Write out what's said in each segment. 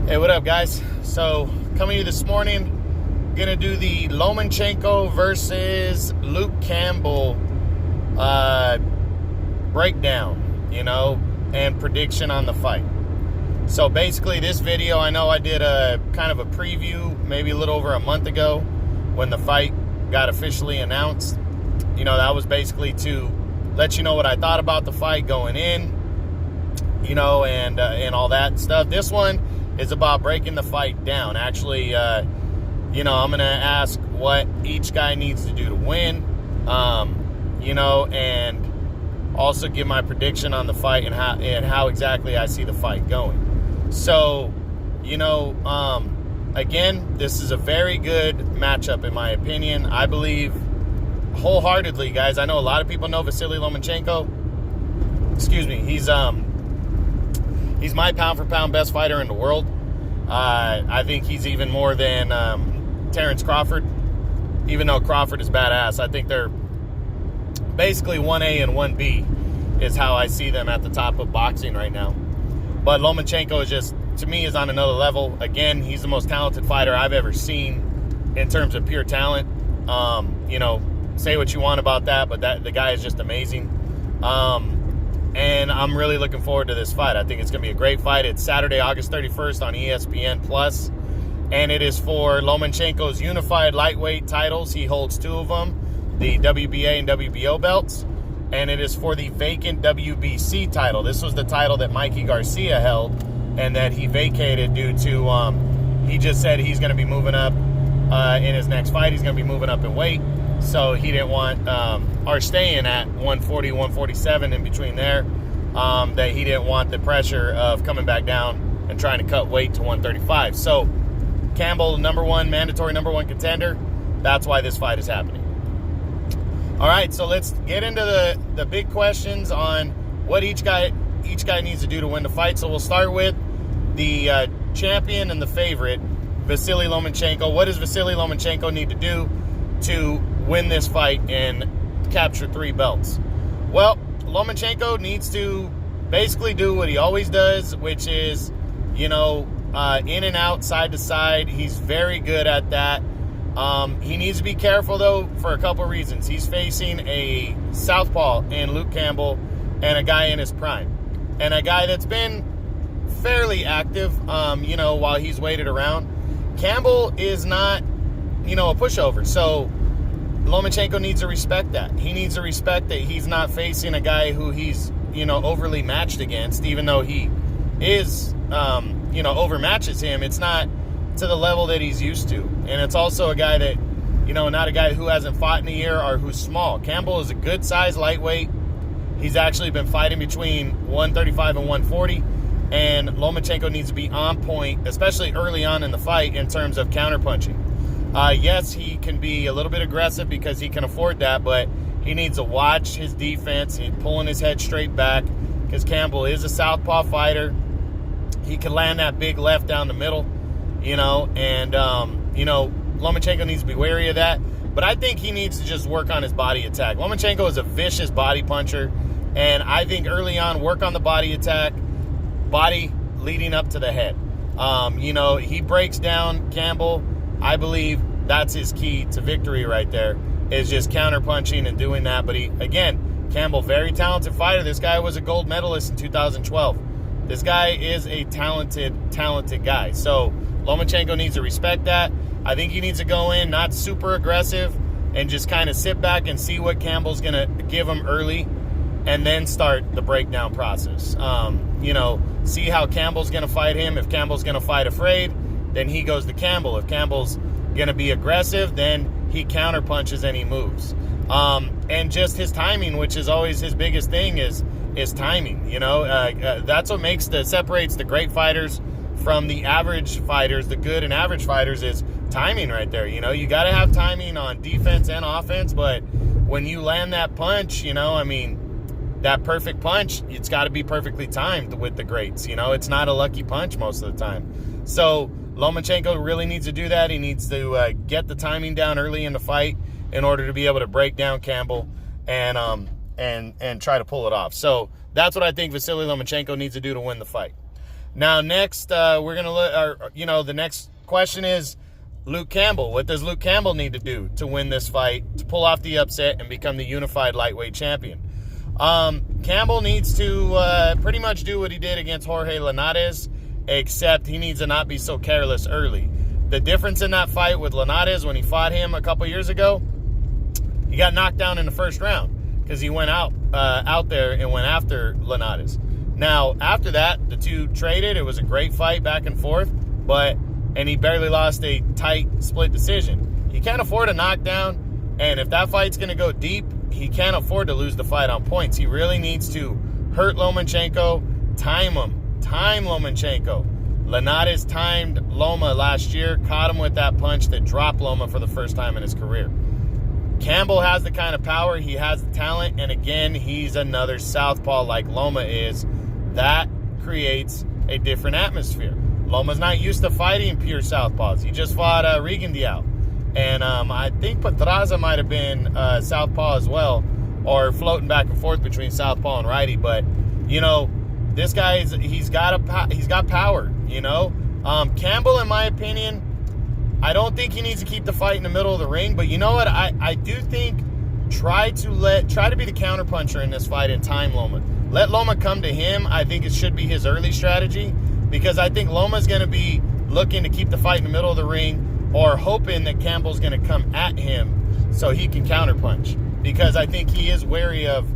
Hey, what up, guys? So, coming to you this morning, gonna do the Lomachenko versus Luke Campbell breakdown, and prediction on the fight. So basically, this video, I know I did a kind of a preview maybe a little over a month ago when the fight got officially announced. That was basically to let you know what I thought about the fight going in, and all that stuff. This one is about breaking the fight down. Actually, I'm going to ask what each guy needs to do to win, and also give my prediction on the fight and how exactly I see the fight going. So, again, this is a very good matchup in my opinion. I believe wholeheartedly, guys. I know a lot of people know Vasily Lomachenko. Excuse me. He's my pound-for-pound best fighter in the world. I think he's even more than Terrence Crawford, even though Crawford is badass. I think they're basically 1A and 1B is how I see them at the top of boxing right now. But Lomachenko is just, to me, is on another level. Again, he's the most talented fighter I've ever seen in terms of pure talent. Say what you want about that, but the guy is just amazing. And I'm really looking forward to this fight. I think it's going to be a great fight. It's Saturday, August 31st on ESPN+. And it is for Lomachenko's unified lightweight titles. He holds two of them, the WBA and WBO belts. And it is for the vacant WBC title. This was the title that Mikey Garcia held and that he vacated due to, he just said he's going to be moving up in his next fight. He's going to be moving up in weight. So he didn't want, or staying at 140, 147 in between there, that he didn't want the pressure of coming back down and trying to cut weight to 135. So Campbell, mandatory number one contender. That's why this fight is happening. All right, so let's get into the big questions on what each guy needs to do to win the fight. So we'll start with the champion and the favorite, Vasily Lomachenko. What does Vasily Lomachenko need to do to win this fight and capture 3 belts? Well, Lomachenko needs to basically do what he always does, which is, in and out, side to side. He's very good at that. He needs to be careful, though, for a couple reasons. He's facing a southpaw in Luke Campbell and a guy in his prime. And a guy that's been fairly active, while he's waited around. Campbell is not, a pushover. So Lomachenko needs to respect that. He needs to respect that he's not facing a guy who he's, overly matched against, even though he is, overmatches him. It's not to the level that he's used to. And it's also a guy that, not a guy who hasn't fought in a year or who's small. Campbell is a good size lightweight. He's actually been fighting between 135 and 140. And Lomachenko needs to be on point, especially early on in the fight in terms of counterpunching. Yes, he can be a little bit aggressive because he can afford that, but he needs to watch his defense. He's pulling his head straight back because Campbell is a southpaw fighter. He can land that big left down the middle, Lomachenko needs to be wary of that. But I think he needs to just work on his body attack. Lomachenko is a vicious body puncher, and I think early on, work on the body attack, body leading up to the head. He breaks down Campbell. I believe that's his key to victory right there, is just counter-punching and doing that. But Campbell, very talented fighter. This guy was a gold medalist in 2012. This guy is a talented guy. So Lomachenko needs to respect that. I think he needs to go in not super aggressive and just kind of sit back and see what Campbell's going to give him early and then start the breakdown process. See how Campbell's going to fight him. If Campbell's going to fight afraid, then he goes to Campbell. If Campbell's going to be aggressive, then he counterpunches and he moves. And just his timing, which is always his biggest thing, is timing. That's what separates the great fighters from the average fighters. The good and average fighters is timing right there. You got to have timing on defense and offense, but when you land that punch, that perfect punch, it's got to be perfectly timed with the greats. It's not a lucky punch most of the time. So Lomachenko really needs to do that. He needs to get the timing down early in the fight in order to be able to break down Campbell and try to pull it off. So that's what I think Vasily Lomachenko needs to do to win the fight. Now, next, we're going to look, the next question is Luke Campbell. What does Luke Campbell need to do to win this fight, to pull off the upset and become the unified lightweight champion? Campbell needs to pretty much do what he did against Jorge Linares, except he needs to not be so careless early. The difference in that fight with Linares when he fought him a couple years ago, he got knocked down in the first round because he went out there and went after Linares. Now, after that, the two traded. It was a great fight back and forth, and he barely lost a tight split decision. He can't afford a knockdown, and if that fight's going to go deep, he can't afford to lose the fight on points. He really needs to hurt Lomachenko, time Lomachenko. Linares timed Loma last year, caught him with that punch that dropped Loma for the first time in his career. Campbell has the kind of power, he has the talent, and again, he's another southpaw like Loma is. That creates a different atmosphere. Loma's not used to fighting pure southpaws. He just fought Regan Diao. And I think Pedraza might have been southpaw as well, or floating back and forth between southpaw and righty. But, this guy, he's got power, Campbell, in my opinion, I don't think he needs to keep the fight in the middle of the ring. But you know what? I do think try to be the counterpuncher in this fight and time Loma. Let Loma come to him. I think it should be his early strategy, because I think Loma's going to be looking to keep the fight in the middle of the ring, or hoping that Campbell's going to come at him so he can counterpunch. Because I think he is wary of,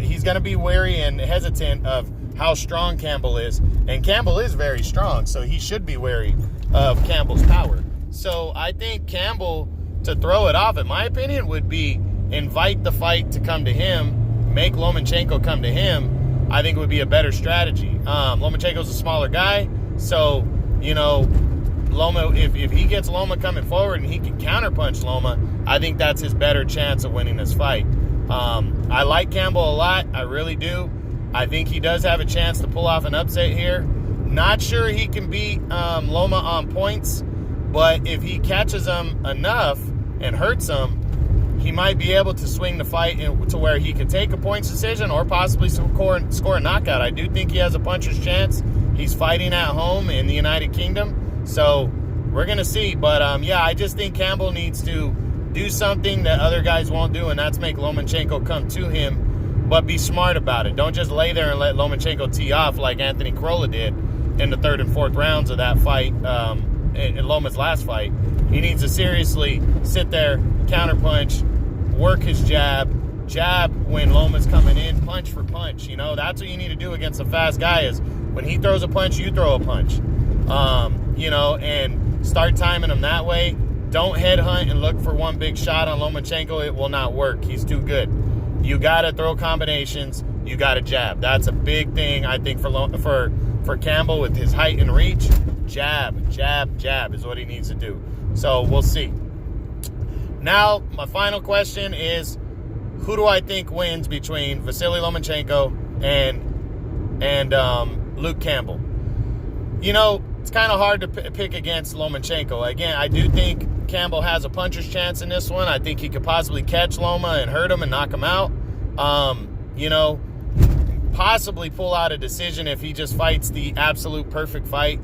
he's going to be wary and hesitant of how strong Campbell is. And Campbell is very strong, so he should be wary of Campbell's power. So I think Campbell, to throw it off, in my opinion, would be invite the fight to come to him, make Lomachenko come to him. I think would be a better strategy. Lomachenko's a smaller guy, so, Loma, if he gets Loma coming forward and he can counterpunch Loma, I think that's his better chance of winning this fight. I like Campbell a lot. I really do. I think he does have a chance to pull off an upset here. Not sure he can beat Loma on points, but if he catches him enough and hurts him, he might be able to swing the fight to where he could take a points decision or possibly score a knockout. I do think he has a puncher's chance. He's fighting at home in the United Kingdom, so we're going to see. But, I just think Campbell needs to do something that other guys won't do, and that's make Lomachenko come to him, but be smart about it. Don't just lay there and let Lomachenko tee off like Anthony Crolla did in the third and fourth rounds of that fight, in Loma's last fight. He needs to seriously sit there, counterpunch, work his jab when Loma's coming in, punch for punch. That's what you need to do against a fast guy, is when he throws a punch, you throw a punch. And start timing him that way. Don't headhunt and look for one big shot on Lomachenko. It will not work. He's too good. You got to throw combinations. You got to jab. That's a big thing, I think, for Campbell with his height and reach. Jab, jab, jab is what he needs to do. So we'll see. Now, my final question is, who do I think wins between Vasily Lomachenko and Luke Campbell? It's kind of hard to pick against Lomachenko. Again, I do think Campbell has a puncher's chance in this one. I think he could possibly catch Loma and hurt him and knock him out. Possibly pull out a decision if he just fights the absolute perfect fight.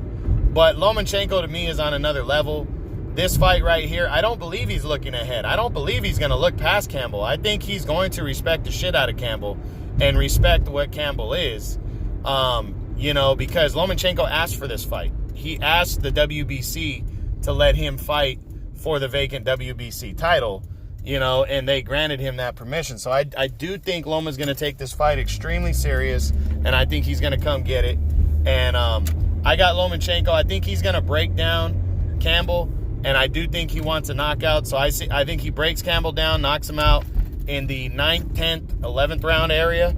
But Lomachenko, to me, is on another level. This fight right here, I don't believe he's looking ahead. I don't believe he's going to look past Campbell. I think he's going to respect the shit out of Campbell and respect what Campbell is, because Lomachenko asked for this fight. He asked the WBC to let him fight for the vacant WBC title, and they granted him that permission. So I do think Loma's going to take this fight extremely serious, and I think he's going to come get it. And I got Lomachenko. I think he's going to break down Campbell, and I do think he wants a knockout. So I think he breaks Campbell down, knocks him out in the 9th, 10th, 11th round area.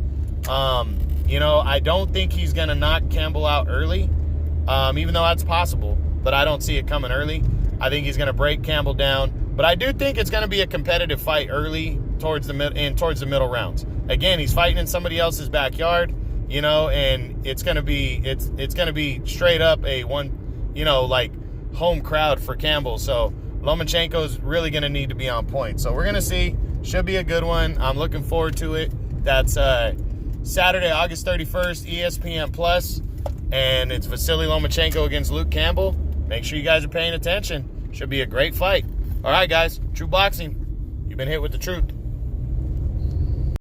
I don't think he's going to knock Campbell out early, even though that's possible, but I don't see it coming early. I think he's going to break Campbell down, but I do think it's going to be a competitive fight early towards the middle rounds. Again, he's fighting in somebody else's backyard, and it's going to be straight up a home crowd for Campbell. So Lomachenko's really going to need to be on point. So we're going to see. Should be a good one. I'm looking forward to it. That's Saturday, August 31st, ESPN Plus. and it's Vasily Lomachenko against Luke Campbell. Make sure you guys are paying attention. Should be a great fight. All right, guys. True Boxing. You've been hit with the truth.